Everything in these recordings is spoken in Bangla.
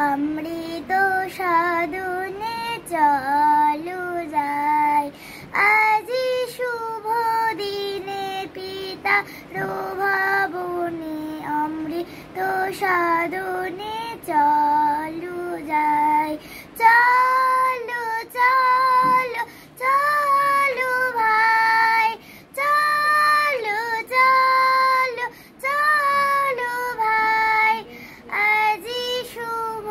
অমৃত সাধনে চলো যাই। আজি শুভ দিনে পিতা ভবনে অমৃত সাধনে চলো যাই। চলো চলো চলো ভাই, চলো চলো চলো ভাই। আজি শুভ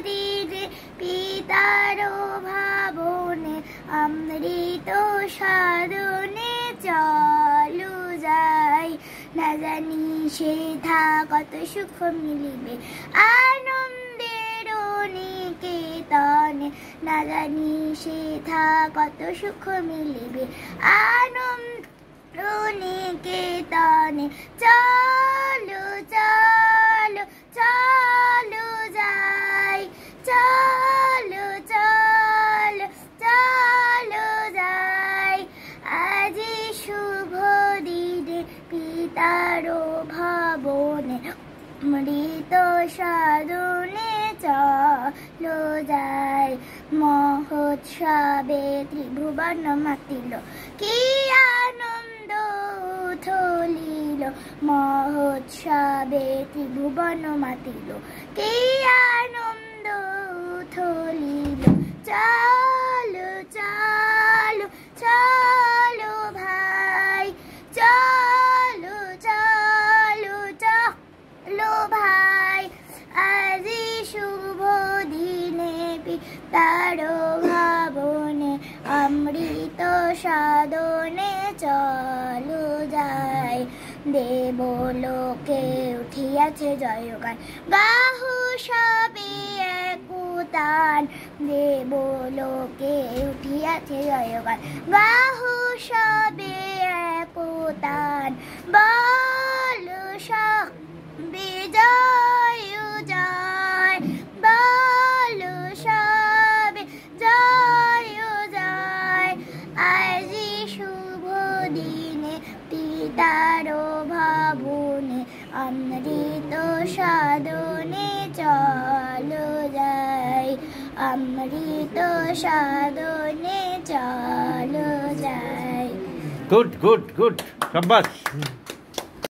দিনে পিতার ভবনে অমৃত সাধনে চলো যাই। না জানি সেথা কত সুখ মিলিবে আনন্দের নিকেতনে। না জানি সেথা কত সুখ মিলিবে আনন্দের নিকেতনে। চলো চলো চলো যাই, চলো চলো চলো যাই। আজি শুভ দিনে পিতার ভবনে অমৃত সাধনে চলো যাই। মহোৎসবে ত্রিভুবন মাতিল, কি আনন্দ উথলিল। মহোৎসবে ত্রিভুবন মাতিল, কি আনন্দ উথলিল। চলো চলো চলো ভাই, চলো চলো চলো ভাই। আজি শুভ দিনে পিতার ভবনে অমৃত সাধনে চলো যাই। দেবলোকে উঠিয়াছে জয়গান, গাহু সবে একতান। দেবলোকে উঠিয়াছে জয়গান, গাহু সবে একতান। বলো সবে জয় জয়, বলো সবে জয় জয়। আজি শুভ দিনে পিতার ভবনে অমৃত সাধনে চলো যাই। অমৃত সাধনে চলো যাই। Good good good, শাবাশ।